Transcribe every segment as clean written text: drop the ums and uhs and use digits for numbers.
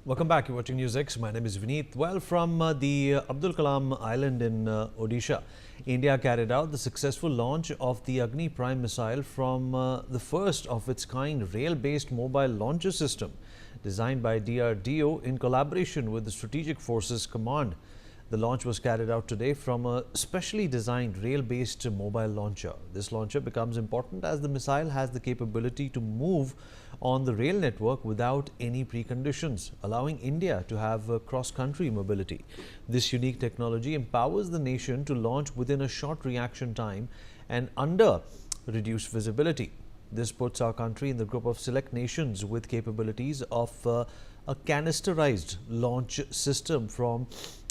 Welcome back. You're watching NewsX. My name is Vineet. Well, from the Abdul Kalam Island in Odisha, India carried out the successful launch of the Agni-Prime missile from the first of its kind rail-based mobile launcher system designed by DRDO in collaboration with the Strategic Forces Command. The launch was carried out today from a specially designed rail-based mobile launcher. This launcher becomes important as the missile has the capability to move on the rail network without any preconditions, allowing India to have cross-country mobility. This unique technology empowers the nation to launch within a short reaction time and under reduced visibility. This puts our country in the group of select nations with capabilities of a canisterized launch system from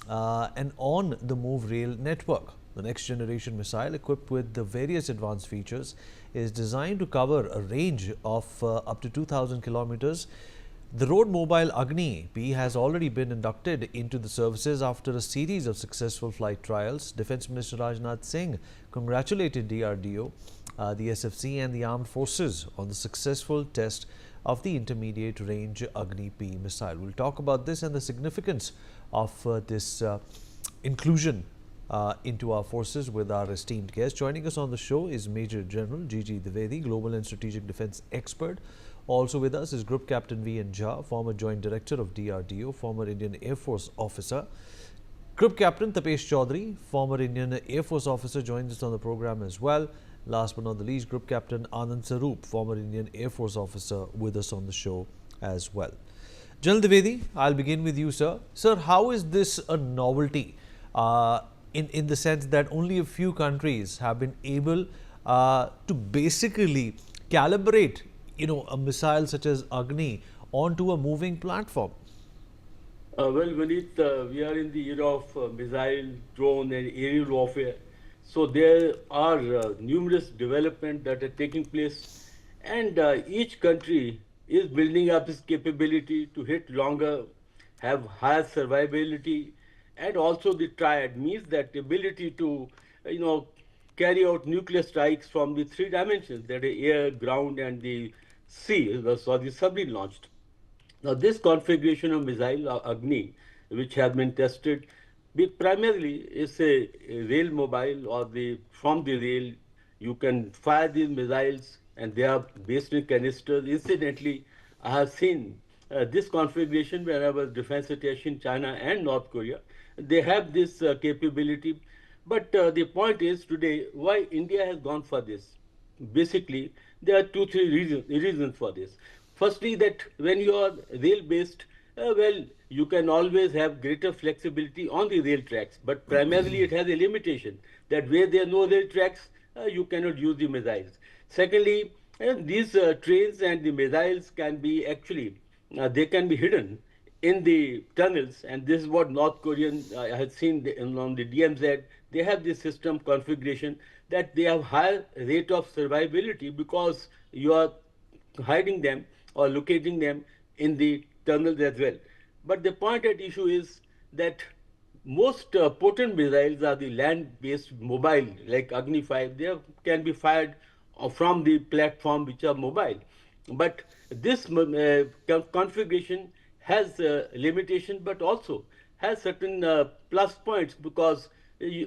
an on-the-move rail network. The next generation missile, equipped with the various advanced features, is designed to cover a range of up to 2,000 kilometers. The road mobile Agni-P has already been inducted into the services after a series of successful flight trials. Defence Minister Rajnath Singh congratulated DRDO, the SFC and the armed forces on the successful test of the intermediate range Agni-P missile. We'll talk about this and the significance of this inclusion into our forces with our esteemed guest. Joining us on the show is Major General G.G. Dwivedi, Global and Strategic Defence Expert. Also with us is Group Captain V.N. Jha, former Joint Director of DRDO, former Indian Air Force officer. Group Captain Tapesh Chaudhary, former Indian Air Force officer, joins us on the program as well. Last but not the least, Group Captain Anand Saroop, former Indian Air Force officer, with us on the show as well. General Dwivedi, I'll begin with you, sir. Sir, how is this a novelty in the sense that only a few countries have been able to basically calibrate, a missile such as Agni onto a moving platform? Well, Vineet, we are in the era of missile, drone, and aerial warfare. So there are numerous developments that are taking place, and each country is building up its capability to hit longer, have higher survivability, and also the triad means that ability to, carry out nuclear strikes from the three dimensions, that is air, ground, and the sea, or the submarine launched. Now, this configuration of missile Agni, which have been tested, primarily is a rail mobile or from the rail. You can fire these missiles, and they are based in canisters. Incidentally, I have seen this configuration when I was defense attaché in China and North Korea. They have this capability. But the point is today why India has gone for this. Basically, there are two, three reasons for this. Firstly, that when you are rail-based, well, you can always have greater flexibility on the rail tracks, but primarily it has a limitation that where there are no rail tracks, you cannot use the missiles. Secondly, these trains and the missiles can be actually, they can be hidden in the tunnels, and this is what North Korean I had seen on the DMZ. They have this system configuration that they have higher rate of survivability because you are hiding them or locating them in the tunnels as well. But the point at issue is that most potent missiles are the land-based mobile, like Agni-5. They can be fired from the platform which are mobile. But this configuration has limitation, but also has certain plus points because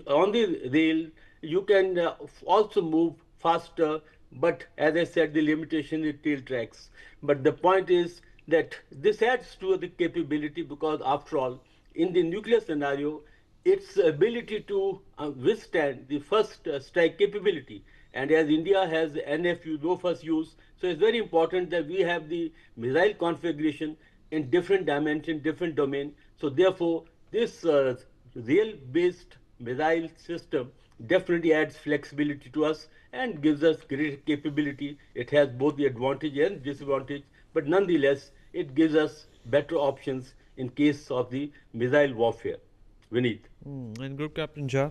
on the rail you can also move faster, but as I said, the limitation is tail tracks. But the point is that this adds to the capability because after all, in the nuclear scenario, its ability to withstand the first strike capability. And as India has NFU, no first use, so it's very important that we have the missile configuration in different dimension, different domain. So therefore, this rail-based missile system definitely adds flexibility to us and gives us great capability. It has both the advantage and disadvantage, but nonetheless, it gives us better options in case of the missile warfare. Vineet. And Group Captain Jha,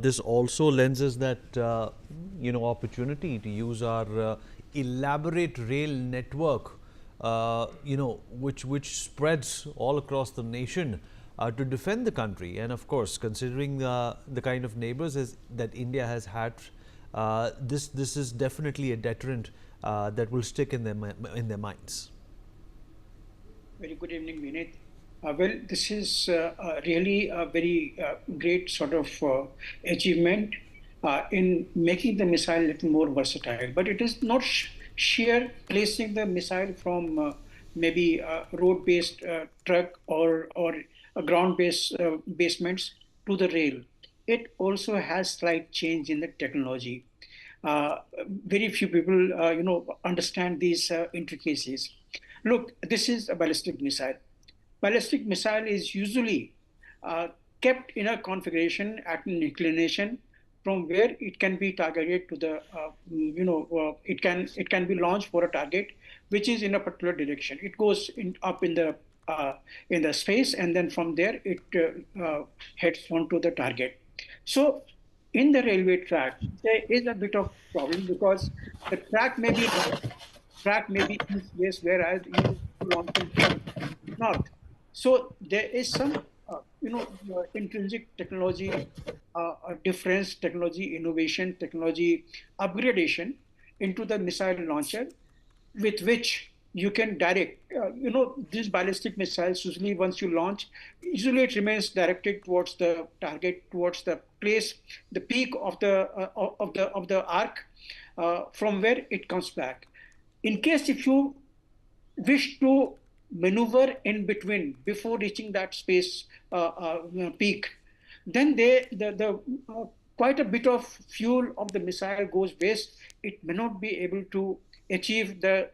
this also lends us that opportunity to use our elaborate rail network, which spreads all across the nation to defend the country. And of course, considering the kind of neighbors that India has had, this is definitely a deterrent that will stick in their minds. Very good evening, Vinith. Well, this is really a very great sort of achievement in making the missile a little more versatile. But it is not sheer placing the missile from maybe a road-based truck or a ground-based basements to the rail. It also has slight change in the technology. Uh, Very few people, understand these intricacies. Look, this is a ballistic missile. Ballistic missile is usually uh, kept in a configuration at an inclination from where it can be targeted to the, it can be launched for a target which is in a particular direction. It goes up in the space, and then from there it heads onto the target. So in the railway track, there is a bit of problem because the track may be east-west, whereas you launch it from north. So there is some, intrinsic technology difference, technology innovation, technology upgradation into the missile launcher, with which you can direct. These ballistic missiles usually once you launch, usually it remains directed towards the target, towards the place, the peak of the arc, from where it comes back. In case if you wish to maneuver in between before reaching that space peak, then quite a bit of fuel of the missile goes waste. It may not be able to achieve the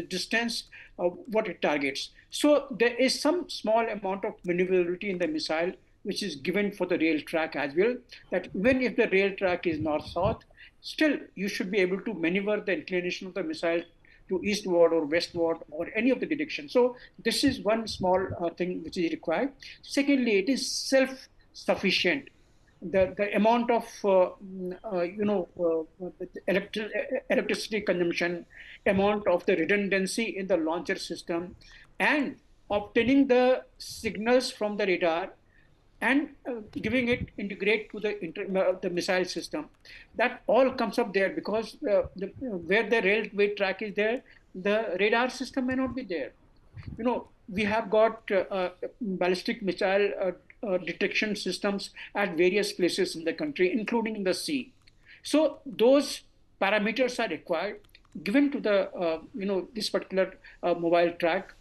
distance of what it targets. So there is some small amount of maneuverability in the missile which is given for the rail track as well, that even if the rail track is north-south, still you should be able to maneuver the inclination of the missile to eastward or westward or any of the direction. So this is one small thing which is required. Secondly, it is self-sufficient. The amount of electricity consumption, amount of the redundancy in the launcher system, and obtaining the signals from the radar and giving it integrate to the missile system. That all comes up there because where the railway track is there, the radar system may not be there. We have got ballistic missile detection systems at various places in the country, including in the sea. So those parameters are required, given to the this particular mobile track,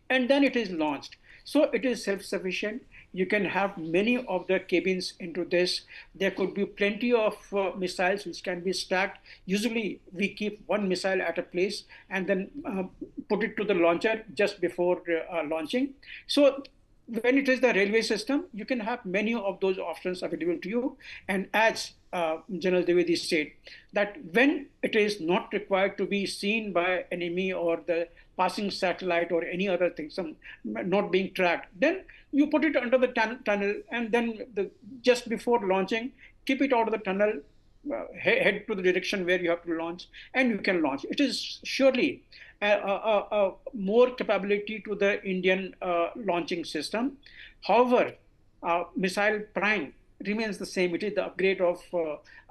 and then it is launched. So it is self-sufficient. You can have many of the cabins into this. There could be plenty of missiles which can be stacked. Usually we keep one missile at a place and then put it to the launcher just before launching. So when it is the railway system, you can have many of those options available to you. And as General Dwivedi said, that when it is not required to be seen by enemy or the passing satellite or any other thing, some not being tracked, then you put it under the tunnel, and then just before launching, keep it out of the tunnel, head to the direction where you have to launch, and you can launch. It is surely a more capability to the Indian launching system. However, missile prime remains the same. It is the upgrade of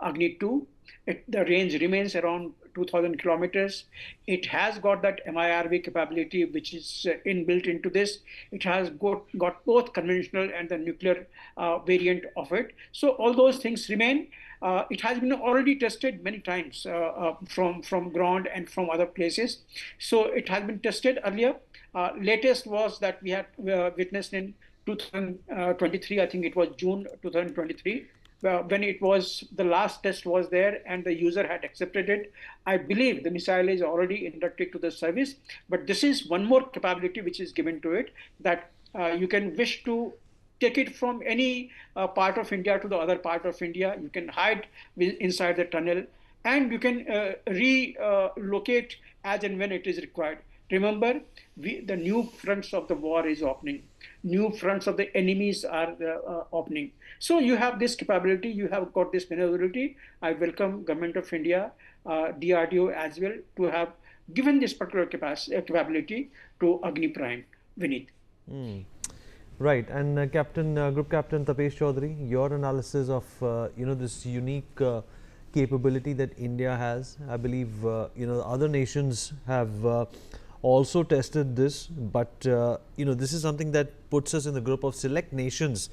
Agni-2. The range remains around 2,000 kilometers. It has got that MIRV capability, which is inbuilt into this. It has got both conventional and the nuclear variant of it. So all those things remain. It has been already tested many times from ground and from other places. So it has been tested earlier. Latest was that we had witnessed in 2023, I think it was June 2023, when it was the last test was there and the user had accepted it. I believe the missile is already inducted to the service, but this is one more capability which is given to it, that you can wish to take it from any part of India to the other part of India. You can hide inside the tunnel, and you can relocate as and when it is required. Remember, the new fronts of the war is opening. New fronts of the enemies are opening. So you have this capability, you have got this maneuverability. I welcome Government of India, DRDO as well, to have given this particular capability to Agni-Prime. Vinith. Right, and Group Captain Tapesh Chaudhary, your analysis of this unique capability that India has. I believe other nations have also tested this, but this is something that puts us in the group of select nations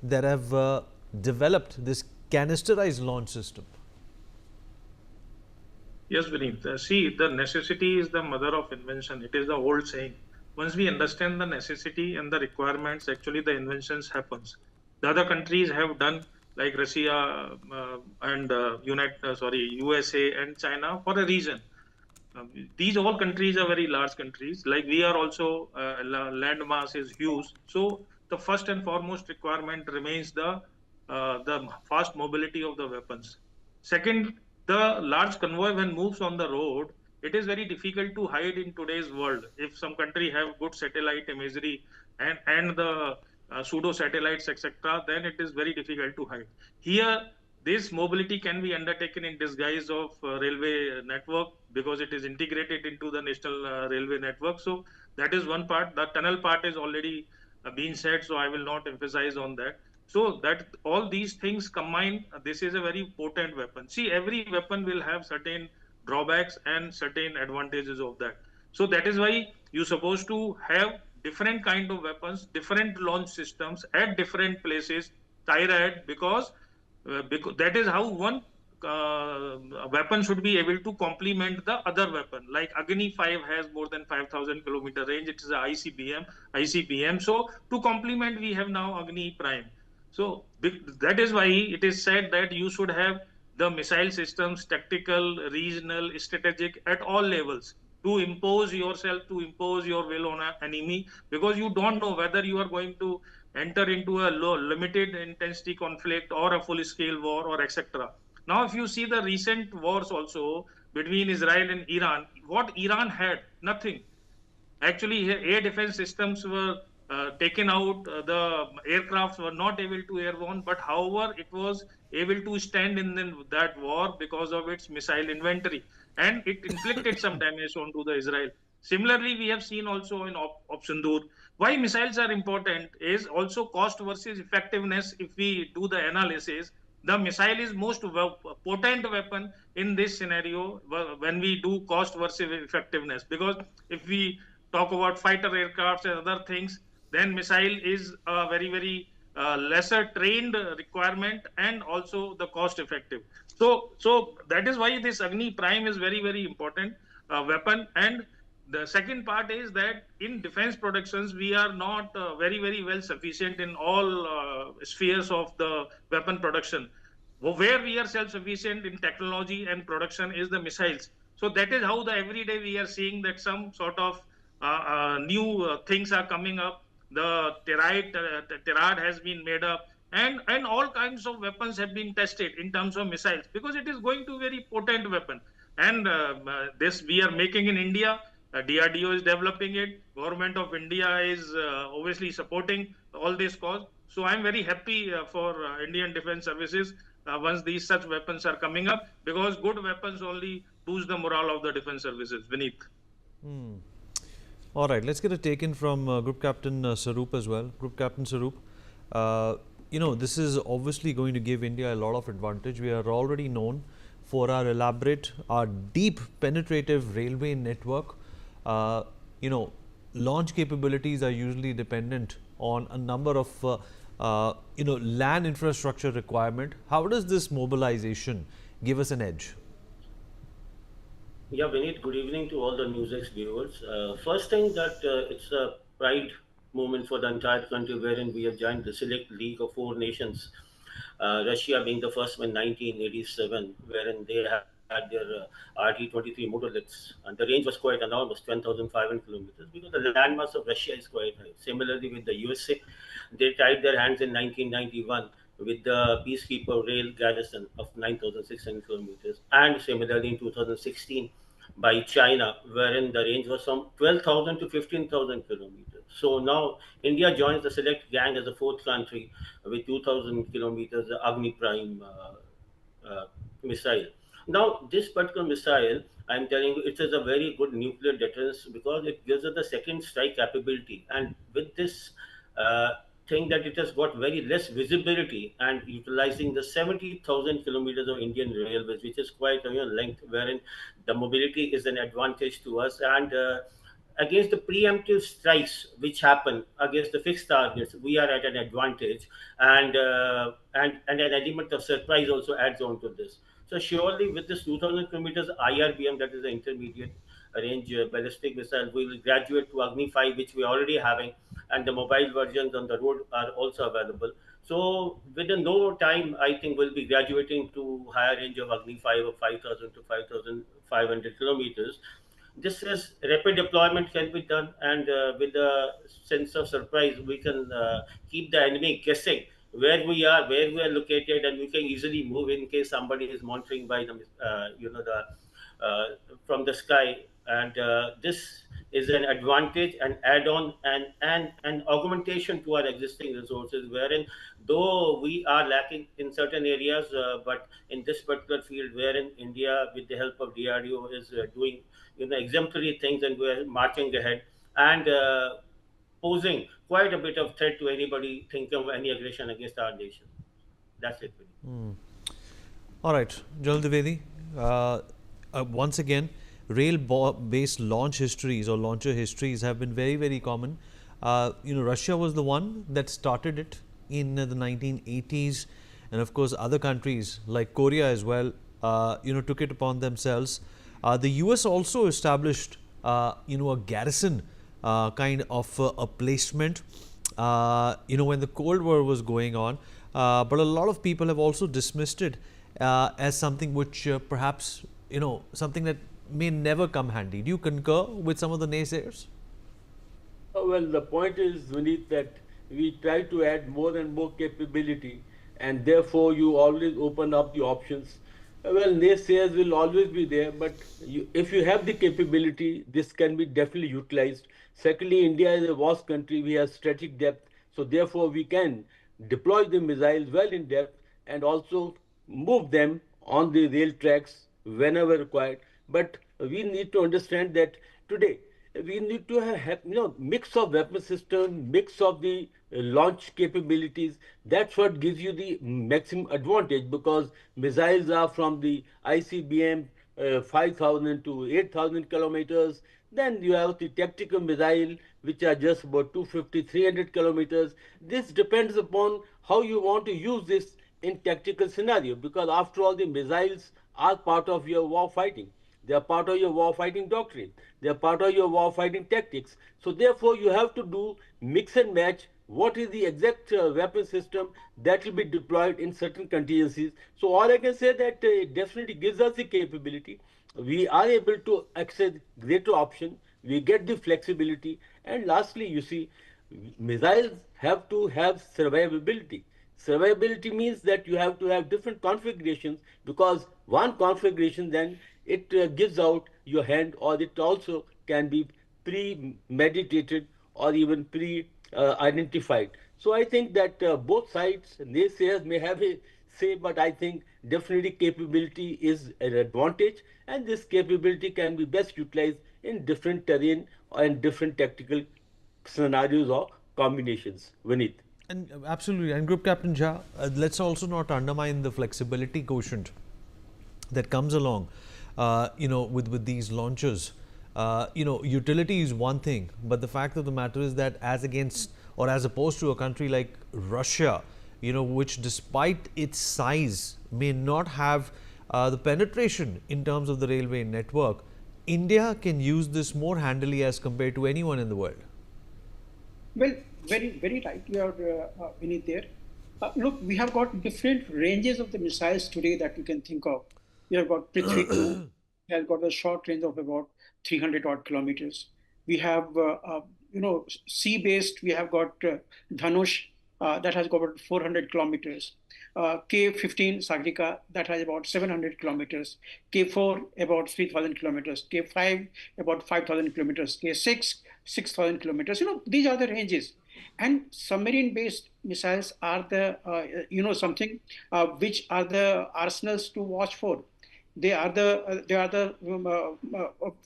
that have developed this canisterized launch system. Yes, Vineet. See, the necessity is the mother of invention. It is the old saying. Once we understand the necessity and the requirements, actually the inventions happens. The other countries have done like Russia and USA and China for a reason. These all countries are very large countries. Like we are also land mass is huge. So the first and foremost requirement remains the fast mobility of the weapons. Second, the large convoy when moves on the road, it is very difficult to hide in today's world. If some country have good satellite imagery and the pseudo satellites etc., then it is very difficult to hide. Here, this mobility can be undertaken in disguise of railway network because it is integrated into the national railway network. So that is one part. The tunnel part is already been said, so I will not emphasize on that. So that all these things combined, this is a very potent weapon. See, every weapon will have certain drawbacks and certain advantages of that. So that is why you're supposed to have different kind of weapons, different launch systems at different places, tirade, because that is how one weapon should be able to complement the other weapon. Like Agni-5 has more than 5,000 kilometer range. It is a ICBM. So to complement, we have now Agni-Prime. So that is why it is said that you should have the missile systems, tactical, regional, strategic at all levels to impose yourself, to impose your will on an enemy, because you don't know whether you are going to enter into a low, limited intensity conflict or a full scale war or etc. Now, if you see the recent wars also between Israel and Iran, what Iran had, nothing. Actually, air defense systems were taken out. The aircrafts were not able to airborne, but however, it was able to stand in that war because of its missile inventory, and it inflicted some damage onto the Israel. Similarly, we have seen also in Op Sindoor. Why missiles are important is also cost versus effectiveness. If we do the analysis, the missile is most potent weapon in this scenario when we do cost versus effectiveness. Because if we talk about fighter aircrafts and other things, then missile is a very, very lesser trained requirement and also the cost effective. So that is why this Agni-Prime is very, very important weapon. And the second part is that in defense productions, we are not very, very well sufficient in all spheres of the weapon production. Where we are self-sufficient in technology and production is the missiles. So that is how the everyday we are seeing that some sort of new things are coming up. The tirade has been made up, and all kinds of weapons have been tested in terms of missiles, because it is going to very potent weapon. And this we are making in India. DRDO is developing it. Government of India is obviously supporting all this cause. So I'm very happy for Indian Defense Services once these such weapons are coming up, because good weapons only boost the morale of the defense services. Vineet. All right, let's get a take in from Group Captain Sarup as well. Group Captain Sarup, this is obviously going to give India a lot of advantage. We are already known for our elaborate, our deep penetrative railway network. Launch capabilities are usually dependent on a number of land infrastructure requirement. How does this mobilization give us an edge? Yeah, Vineet, good evening to all the NewsX viewers. First thing that it's a pride moment for the entire country, wherein we have joined the select league of four nations, Russia being the first one in 1987, wherein they had their RT-23 motorlets, and the range was quite enormous, 10,500 kilometers, because the landmass of Russia is quite high. Similarly, with the USA, they tied their hands in 1991 with the Peacekeeper Rail Garrison of 9,600 kilometers, and similarly in 2016 by China, wherein the range was from 12,000 to 15,000 kilometers. So now India joins the select gang as a fourth country with 2,000 kilometers Agni-Prime missile. Now, this particular missile, I'm telling you, it is a very good nuclear deterrence because it gives us the second strike capability. And with this thing that it has got very less visibility and utilizing the 70,000 kilometers of Indian railways, which is quite a length, wherein the mobility is an advantage to us. And against the preemptive strikes which happen against the fixed targets, we are at an advantage, and an element of surprise also adds on to this. So surely with this 2,000 kilometers IRBM, that is the intermediate range ballistic missile, we will graduate to Agni-5, which we are already having, and the mobile versions on the road are also available. So within no time, I think we'll be graduating to higher range of Agni-5 of 5,000 to 5,500 kilometers. This is rapid deployment can be done, and with a sense of surprise, we can keep the enemy guessing where we are located, and we can easily move in case somebody is monitoring by the the uh, from the sky. And this is an advantage, an add-on, and an augmentation to our existing resources, wherein though we are lacking in certain areas, but in this particular field, wherein India, with the help of DRDO, is doing exemplary things, and we're marching ahead, and posing quite a bit of threat to anybody thinking of any aggression against our nation. That's it. All right, General Dwivedi, once again, rail-based launch histories or launcher histories have been very, very common. Russia was the one that started it in the 1980s, and of course, other countries like Korea as well, took it upon themselves. The US also established, a garrison kind of a placement, when the Cold War was going on. But a lot of people have also dismissed it as something which perhaps, something that may never come handy. Do you concur with some of the naysayers? Well, the point is, Vineet, that we try to add more and more capability, and therefore you always open up the options. Well, naysayers will always be there, but if you have the capability, this can be definitely utilized. Secondly, India is a vast country, we have strategic depth, so therefore we can deploy the missiles well in depth and also move them on the rail tracks whenever required. But we need to understand that today we need to have mix of weapon system, mix of the launch capabilities. That's what gives you the maximum advantage, because missiles are from the ICBM 5,000 to 8,000 kilometers. Then you have the tactical missile, which are just about 250, 300 kilometers. This depends upon how you want to use this in tactical scenario, because after all, the missiles are part of your war fighting. They are part of your war fighting doctrine. They are part of your war fighting tactics. So therefore, you have to do mix and match. What is the exact weapon system that will be deployed in certain contingencies? So all I can say that it definitely gives us the capability. We are able to access greater option. We get the flexibility. And lastly, you see, missiles have to have survivability. Survivability means that you have to have different configurations, because one configuration then it gives out your hand, or it also can be premeditated or even pre-identified. So I think that both sides, naysayers may have a say, but I think definitely capability is an advantage, and this capability can be best utilized in different terrain and different tactical scenarios or combinations. Vineet. And absolutely. And Group Captain Jha, let's also not undermine the flexibility quotient that comes along, with these launchers. Utility is one thing, but the fact of the matter is that as against or as opposed to a country like Russia, which despite its size may not have the penetration in terms of the railway network, India can use this more handily as compared to anyone in the world. Well, very, very right. You are Vineet there. Look, we have got different ranges of the missiles today that you can think of. We have got Prithvi 2, has got a short range of about 300 odd kilometers. We have, sea-based, we have got Dhanush, that has got about 400 kilometers. K-15 Sagrika, that has about 700 kilometers. K-4, about 3,000 kilometers. K-5, about 5,000 kilometers. K-6, 6,000 kilometers. These are the ranges. And submarine-based missiles are the, something which are the arsenals to watch for. They are the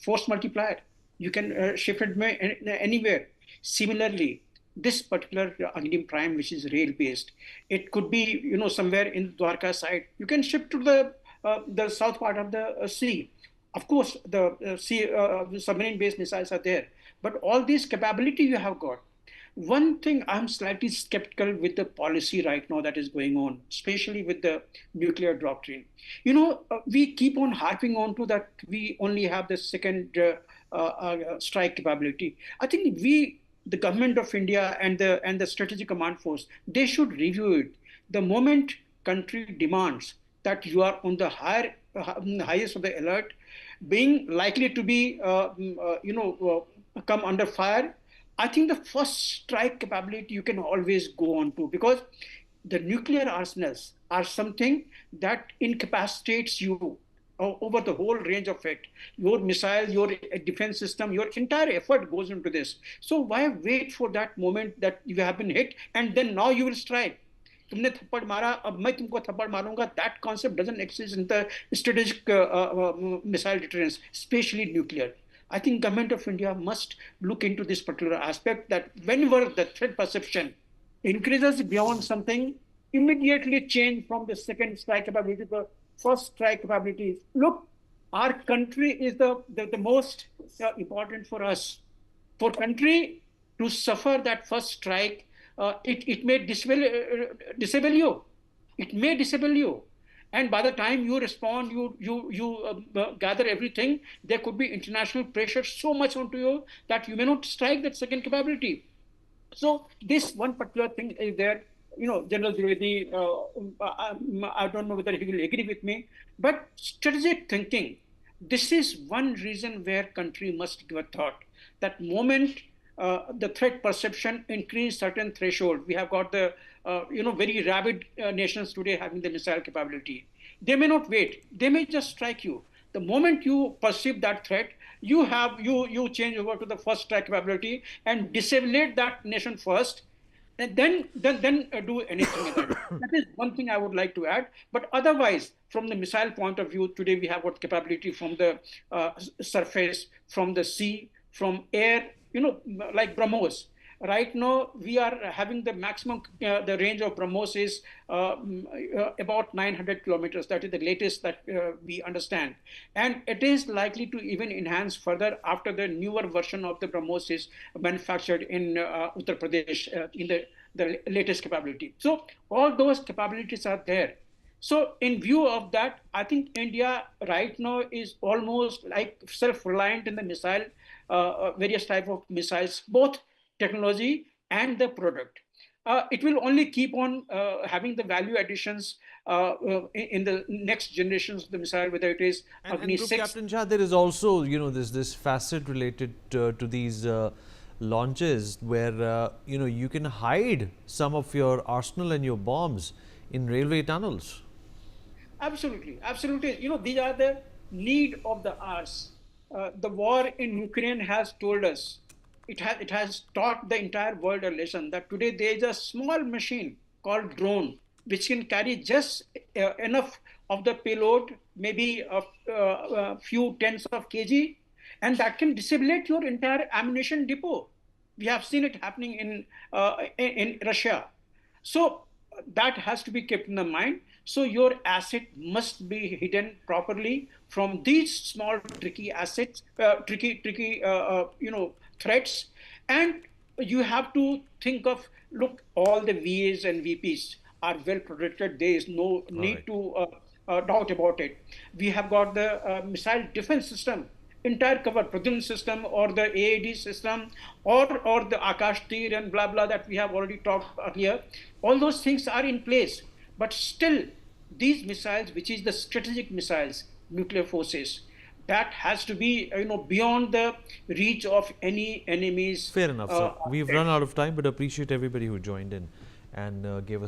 force multiplier. You can shift it anywhere. Similarly, this particular Agni-Prime, which is rail-based, it could be somewhere in Dwarka side. You can shift to the south part of the sea, Of course, the submarine-based missiles are there, but all these capability you have got. One thing I'm slightly skeptical with the policy right now that is going on, especially with the nuclear doctrine. We keep on harping on to that we only have the second strike capability. I think the government of India and the strategic command force, they should review it. The moment country demands that you are on the highest of the alert, being likely to be, come under fire. I think the first strike capability you can always go on to, because the nuclear arsenals are something that incapacitates you over the whole range of it. Your missile, your defense system, your entire effort goes into this. So why wait for that moment that you have been hit and then now you will strike? तुमने थप्पड़ मारा, अब मैं तुमको थप्पड़ मारूंगा. That concept doesn't exist in the strategic missile deterrence, especially nuclear. I think government of India must look into this particular aspect, that whenever the threat perception increases beyond something, immediately change from the second strike capability to the first strike capability. Look, our country is the most important for us. For country to suffer that first strike, it may disable you. It may disable you. And by the time you respond, you gather everything, there could be international pressure so much onto you that you may not strike that second capability. So this one particular thing is there. General Dwivedi, I don't know whether he will agree with me, but strategic thinking, this is one reason where country must give a thought. That moment the threat perception increase certain threshold. We have got the very rabid nations today having the missile capability. They may not wait. They may just strike you. The moment you perceive that threat, you change over to the first strike capability and disable that nation first, and then do anything with it. That is one thing I would like to add. But otherwise, from the missile point of view, today we have got capability from the surface, from the sea, from air, like BrahMos. Right now, we are having the maximum, the range of BrahMos is about 900 kilometers. That is the latest that we understand. And it is likely to even enhance further after the newer version of the BrahMos is manufactured in Uttar Pradesh in the latest capability. So all those capabilities are there. So in view of that, I think India right now is almost like self-reliant in the missile, various type of missiles, both technology and the product. It will only keep on having the value additions in the next generations of the missile, whether it is Agni Group 6. Captain Shah, there is also, this facet related to these launches where, you can hide some of your arsenal and your bombs in railway tunnels. Absolutely, absolutely. These are the need of the hours. The war in Ukraine has told us, it has taught the entire world a lesson that today there is a small machine called drone which can carry just enough of the payload, maybe a few tens of kg, and that can disable your entire ammunition depot. We have seen it happening in Russia. So that has to be kept in the mind. So your asset must be hidden properly from these small tricky assets, threats. And you have to think of, look, all the VAs and VPs are well protected. There is no need to doubt about it. We have got the missile defense system, entire cover, Pradyumna system or the AAD system or the Akash Tir and blah blah that we have already talked earlier. All those things are in place. But still, these missiles, which is the strategic missiles, nuclear forces, that has to be beyond the reach of any enemies. Fair enough, sir. We've run out of time, but appreciate everybody who joined in and gave us